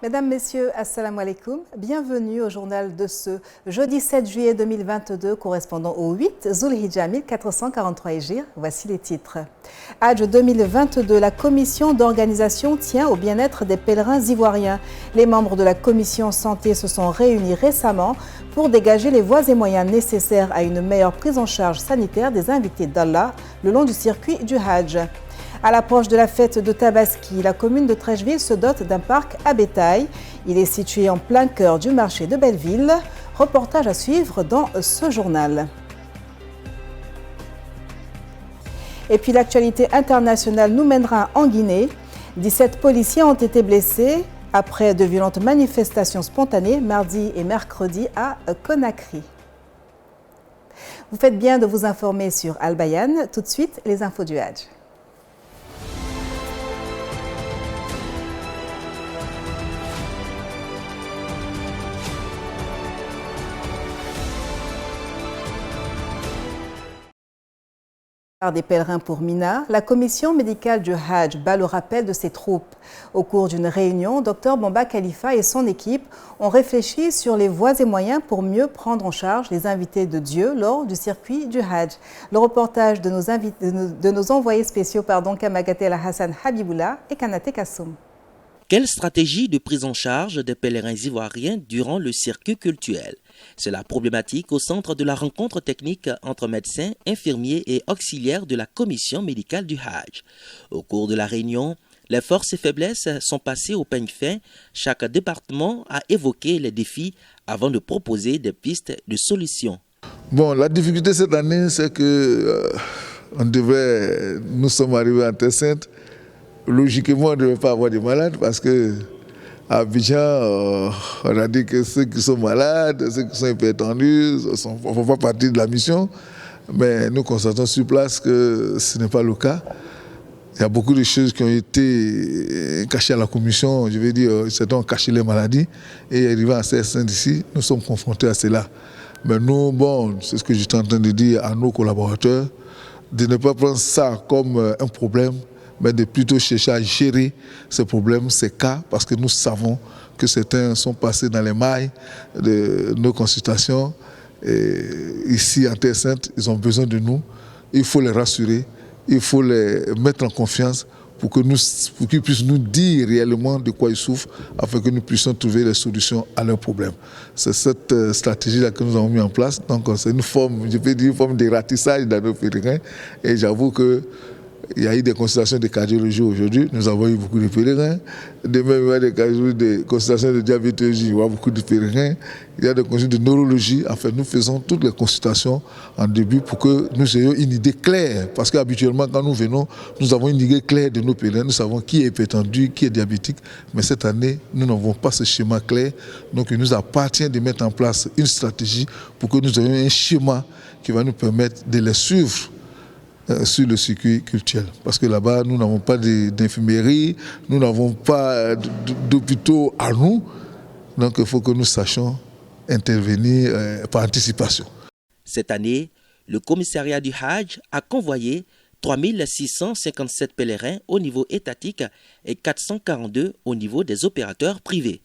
Mesdames, Messieurs, Assalamu alaikum. Bienvenue au journal de ce jeudi 7 juillet 2022 correspondant au 8 Zulhijja 1443 Hégire. Voici les titres. Hajj 2022, la commission d'organisation tient au bien-être des pèlerins ivoiriens. Les membres de la commission santé se sont réunis récemment pour dégager les voies et moyens nécessaires à une meilleure prise en charge sanitaire des invités d'Allah le long du circuit du Hajj. À l'approche de la fête de Tabaski, la commune de Trècheville se dote d'un parc à bétail. Il est situé en plein cœur du marché de Belleville. Reportage à suivre dans ce journal. Et puis l'actualité internationale nous mènera en Guinée. 17 policiers ont été blessés après de violentes manifestations spontanées mardi et mercredi à Conakry. Vous faites bien de vous informer sur Al Bayan. Tout de suite, les infos du Hajj. Des pèlerins pour Mina, la commission médicale du Hajj bat le rappel de ses troupes. Au cours d'une réunion, Dr Bamba Khalifa et son équipe ont réfléchi sur les voies et moyens pour mieux prendre en charge les invités de Dieu lors du circuit du Hajj. Le reportage de nos envoyés spéciaux, Kamagaté Al-Hassan Habiboula et Kanate Kassoum. Quelle stratégie de prise en charge des pèlerins ivoiriens durant le circuit cultuel? C'est la problématique au centre de la rencontre technique entre médecins, infirmiers et auxiliaires de la commission médicale du Hajj. Au cours de la réunion, les forces et faiblesses sont passées au peigne fin. Chaque département a évoqué les défis avant de proposer des pistes de solutions. Bon, la difficulté cette année, c'est que nous sommes arrivés en Terre Sainte. Logiquement, on ne devait pas avoir de malades parce que à Abidjan, on a dit que ceux qui sont malades, ceux qui sont hypertendus, ne font pas partie de la mission. Mais nous constatons sur place que ce n'est pas le cas. Il y a beaucoup de choses qui ont été cachées à la commission. Je veux dire, certains ont caché les maladies. Et arrivant à CSN d'ici, nous sommes confrontés à cela. Mais nous, bon, c'est ce que j'étais en train de dire à nos collaborateurs, de ne pas prendre ça comme un problème, mais de plutôt chercher à gérer ces problèmes, ces cas, parce que nous savons que certains sont passés dans les mailles de nos consultations. Et ici, en Terre Sainte, ils ont besoin de nous. Il faut les rassurer, il faut les mettre en confiance pour qu'ils puissent nous dire réellement de quoi ils souffrent, afin que nous puissions trouver les solutions à leurs problèmes. C'est cette stratégie-là que nous avons mis en place. Donc c'est une forme, je peux dire, une forme de ratissage dans nos pèlerins. Et j'avoue que il y a eu des consultations de cardiologie aujourd'hui, nous avons eu beaucoup de pèlerins. De même, il y a des consultations de diabétologie, il y a beaucoup de pèlerins. Il y a des consultations de neurologie. Enfin, nous faisons toutes les consultations en début pour que nous ayons une idée claire. Parce qu'habituellement, quand nous venons, nous avons une idée claire de nos pèlerins. Nous savons qui est hypertendu, qui est diabétique. Mais cette année, nous n'avons pas ce schéma clair. Donc, il nous appartient de mettre en place une stratégie pour que nous ayons un schéma qui va nous permettre de les suivre sur le circuit culturel. Parce que là-bas, nous n'avons pas d'infirmerie, nous n'avons pas d'hôpitaux à nous. Donc il faut que nous sachions intervenir par anticipation. Cette année, le commissariat du Hajj a convoyé 3657 pèlerins au niveau étatique et 442 au niveau des opérateurs privés.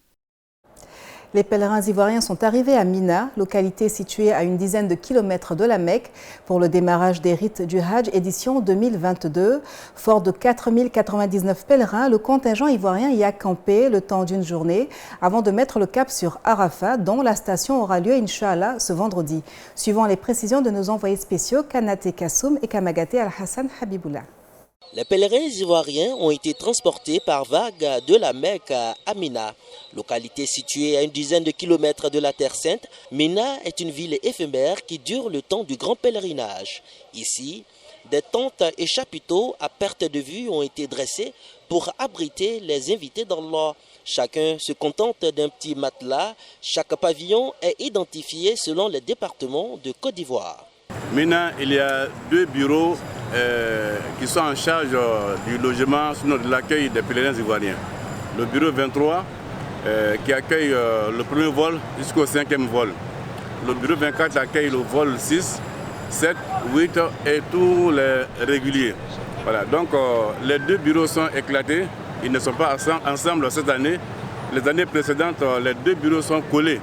Les pèlerins ivoiriens sont arrivés à Mina, localité située à une dizaine de kilomètres de la Mecque, pour le démarrage des rites du Hajj édition 2022. Fort de 4099 pèlerins, le contingent ivoirien y a campé le temps d'une journée avant de mettre le cap sur Arafat, dont la station aura lieu, Inch'Allah, ce vendredi. Suivant les précisions de nos envoyés spéciaux, Kanate Kassoum et Kamagaté Al-Hassan Habiboula. Les pèlerins ivoiriens ont été transportés par vagues de la Mecque à Mina. Localité située à une dizaine de kilomètres de la Terre Sainte, Mina est une ville éphémère qui dure le temps du grand pèlerinage. Ici, des tentes et chapiteaux à perte de vue ont été dressés pour abriter les invités d'Allah. Chacun se contente d'un petit matelas. Chaque pavillon est identifié selon les départements de Côte d'Ivoire. Mina, il y a 2 bureaux qui sont en charge du logement, sinon de l'accueil des pèlerins ivoiriens. Le bureau 23 qui accueille le premier vol jusqu'au 5e vol. Le bureau 24 accueille le vol 6, 7, 8 et tous les réguliers. Voilà, donc les 2 bureaux sont éclatés, ils ne sont pas ensemble cette année Les années précédentes, les deux bureaux sont collés.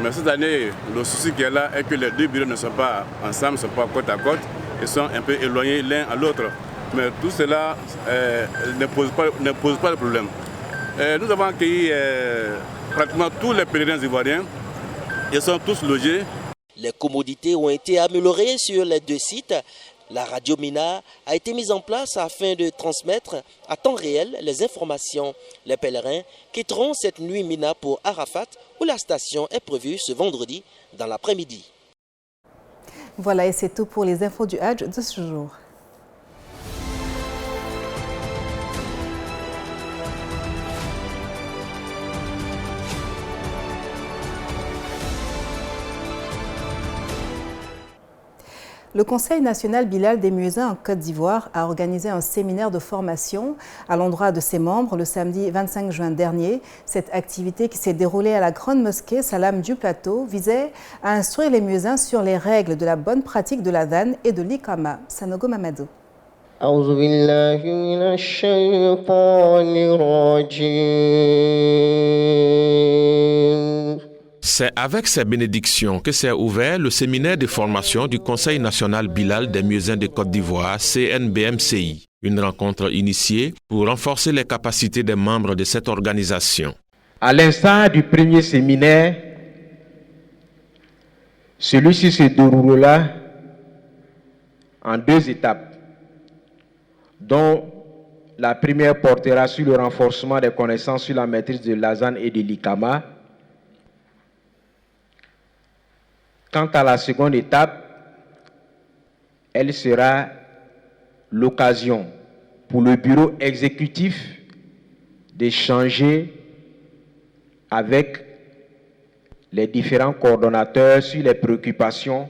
Mais cette année, le souci qui est là est que les deux bureaux ne sont pas ensemble, ne sont pas côte à côte. Ils sont un peu éloignés l'un à l'autre. Mais tout cela ne pose pas de problème. Nous avons accueilli pratiquement tous les pèlerins ivoiriens. Ils sont tous logés. Les commodités ont été améliorées sur les deux sites. La radio Mina a été mise en place afin de transmettre à temps réel les informations. Les pèlerins quitteront cette nuit Mina pour Arafat, où la station est prévue ce vendredi dans l'après-midi. Voilà, et c'est tout pour les infos du Hajj de ce jour. Le Conseil national Bilal des muezzins en Côte d'Ivoire a organisé un séminaire de formation à l'endroit de ses membres le samedi 25 juin dernier. Cette activité qui s'est déroulée à la grande mosquée Salam du Plateau visait à instruire les muezzins sur les règles de la bonne pratique de l'adhan et de l'Iqama. Sanogo Mamadou. C'est avec ces bénédictions que s'est ouvert le séminaire de formation du Conseil national Bilal des muezzins de Côte d'Ivoire, CNBMCI. Une rencontre initiée pour renforcer les capacités des membres de cette organisation. À l'instar du premier séminaire, celui-ci se déroulera en 2 étapes, dont la première portera sur le renforcement des connaissances sur la maîtrise de l'adhan et de l'Iqama. Quant à la seconde étape, elle sera l'occasion pour le bureau exécutif d'échanger avec les différents coordonnateurs sur les préoccupations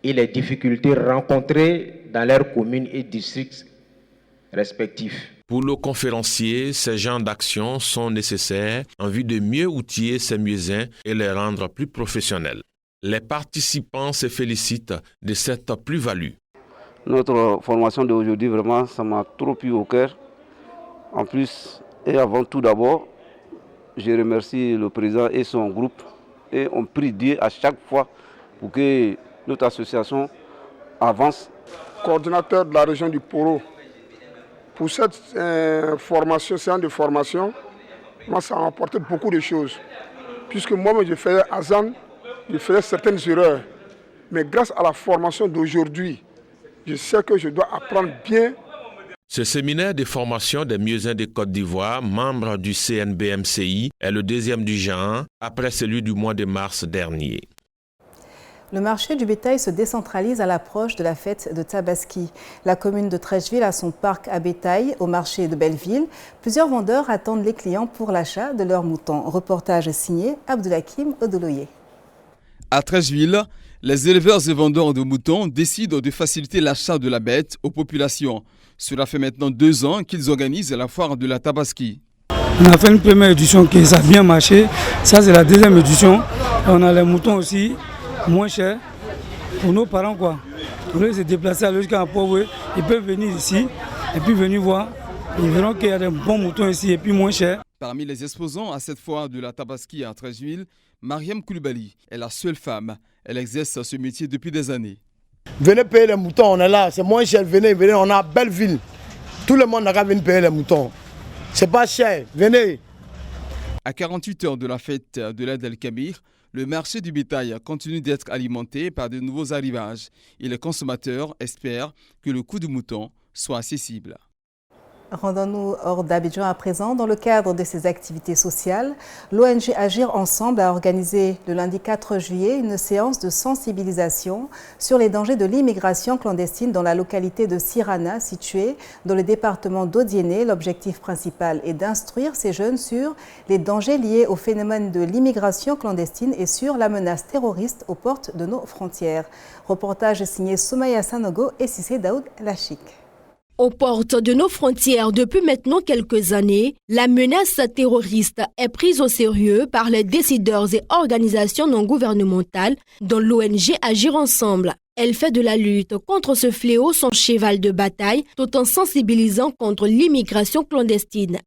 et les difficultés rencontrées dans leurs communes et districts respectifs. Pour le conférencier, ces genres d'actions sont nécessaires en vue de mieux outiller ces muezzins et les rendre plus professionnels. Les participants se félicitent de cette plus-value. Notre formation d'aujourd'hui, vraiment, ça m'a trop plu au cœur. En plus, et avant tout d'abord, je remercie le président et son groupe. Et on prie Dieu à chaque fois pour que notre association avance. Coordinateur de la région du Poro, pour cette formation, séance de formation, moi, ça m'a apporté beaucoup de choses. Puisque moi-même, je faisais Azan, je faisais certaines erreurs. Mais grâce à la formation d'aujourd'hui, je sais que je dois apprendre bien. Ce séminaire de formation des muezzins de Côte d'Ivoire, membre du CNBMCI, est le deuxième du genre, après celui du mois de mars dernier. Le marché du bétail se décentralise à l'approche de la fête de Tabaski. La commune de Treichville a son parc à bétail au marché de Belleville. Plusieurs vendeurs attendent les clients pour l'achat de leurs moutons. Reportage signé Abdoulakim Odoloye. À Treichville, les éleveurs et vendeurs de moutons décident de faciliter l'achat de la bête aux populations. Cela fait maintenant 2 ans qu'ils organisent la foire de la Tabaski. On a fait une première édition qui a bien marché. Ça, c'est la deuxième édition. On a les moutons aussi moins chers pour nos parents, quoi. Pour eux, se déplacer à jusqu'à pauvre, ils peuvent venir ici et puis venir voir. Ils verront qu'il y a des bons moutons ici et puis moins chers. Parmi les exposants à cette foire de la Tabaski à Treichville, Mariam Koulibaly est la seule femme. Elle exerce ce métier depuis des années. Venez payer les moutons, on est là, c'est moins cher, venez, on a Belleville. Tout le monde n'a qu'à venir payer les moutons. C'est pas cher, venez. À 48 heures de la fête de l'Aïd el-Kabir, le marché du bétail continue d'être alimenté par de nouveaux arrivages et les consommateurs espèrent que le coût du mouton soit accessible. Rendons-nous hors d'Abidjan à présent. Dans le cadre de ses activités sociales, l'ONG Agir Ensemble a organisé le lundi 4 juillet une séance de sensibilisation sur les dangers de l'immigration clandestine dans la localité de Sirana, située dans le département d'Odiéné. L'objectif principal est d'instruire ces jeunes sur les dangers liés au phénomène de l'immigration clandestine et sur la menace terroriste aux portes de nos frontières. Reportage signé Soumaya Sanogo et Sissé Daoud Lachik. Aux portes de nos frontières depuis maintenant quelques années, la menace terroriste est prise au sérieux par les décideurs et organisations non gouvernementales dont l'ONG Agir Ensemble. Elle fait de la lutte contre ce fléau son cheval de bataille tout en sensibilisant contre l'immigration clandestine.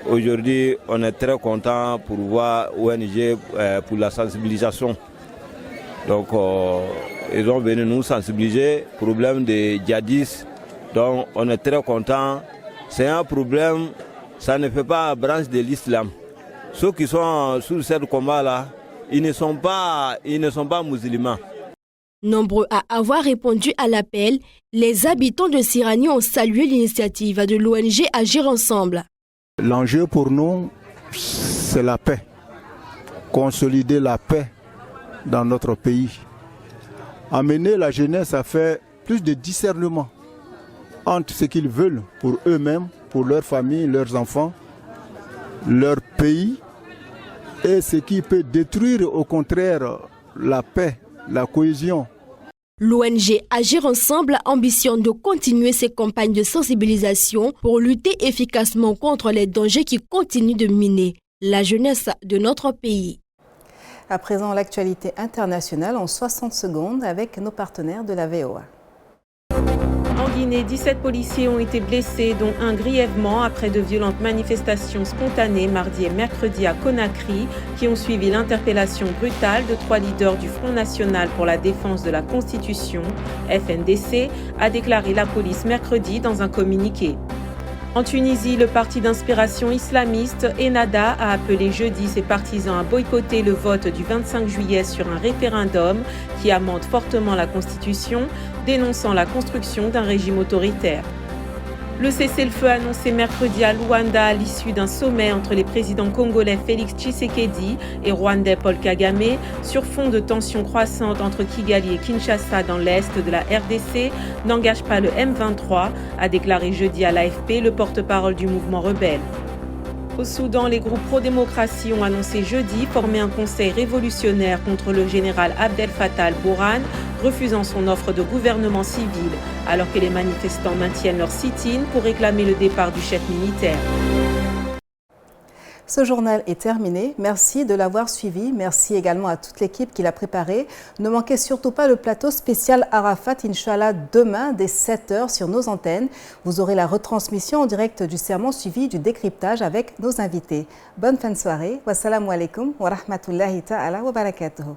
Aujourd'hui, on est très content pour voir ONG pour la sensibilisation. Donc, ils ont venu nous sensibiliser, problème des djihadistes. Donc, on est très content. C'est un problème, ça ne fait pas branche de l'islam. Ceux qui sont sur ce combat-là, ils ne sont pas musulmans. Nombreux à avoir répondu à l'appel, les habitants de Sirani ont salué l'initiative de l'ONG Agir Ensemble. L'enjeu pour nous, c'est la paix. Consolider la paix dans notre pays. Amener la jeunesse à faire plus de discernement entre ce qu'ils veulent pour eux-mêmes, pour leur famille, leurs enfants, leur pays, et ce qui peut détruire au contraire la paix, la cohésion. L'ONG Agir Ensemble ambitionne de continuer ses campagnes de sensibilisation pour lutter efficacement contre les dangers qui continuent de miner la jeunesse de notre pays. À présent, l'actualité internationale en 60 secondes avec nos partenaires de la VOA. En Guinée, 17 policiers ont été blessés, dont un grièvement après de violentes manifestations spontanées mardi et mercredi à Conakry, qui ont suivi l'interpellation brutale de 3 leaders du Front National pour la défense de la Constitution, FNDC, a déclaré la police mercredi dans un communiqué. En Tunisie, le parti d'inspiration islamiste Ennahda a appelé jeudi ses partisans à boycotter le vote du 25 juillet sur un référendum qui amende fortement la Constitution, dénonçant la construction d'un régime autoritaire. Le cessez-le-feu annoncé mercredi à Luanda à l'issue d'un sommet entre les présidents congolais Félix Tshisekedi et rwandais Paul Kagame sur fond de tensions croissantes entre Kigali et Kinshasa dans l'est de la RDC n'engage pas le M23, a déclaré jeudi à l'AFP le porte-parole du mouvement rebelle. Au Soudan, les groupes pro-démocratie ont annoncé jeudi former un conseil révolutionnaire contre le général Abdel Fattah al-Burhan, refusant son offre de gouvernement civil, alors que les manifestants maintiennent leur sit-in pour réclamer le départ du chef militaire. Ce journal est terminé. Merci de l'avoir suivi. Merci également à toute l'équipe qui l'a préparé. Ne manquez surtout pas le plateau spécial Arafat, Inch'Allah, demain dès 7h sur nos antennes. Vous aurez la retransmission en direct du sermon suivi du décryptage avec nos invités. Bonne fin de soirée. Wassalamu alaikum wa rahmatullahi ta'ala wa barakatuhu.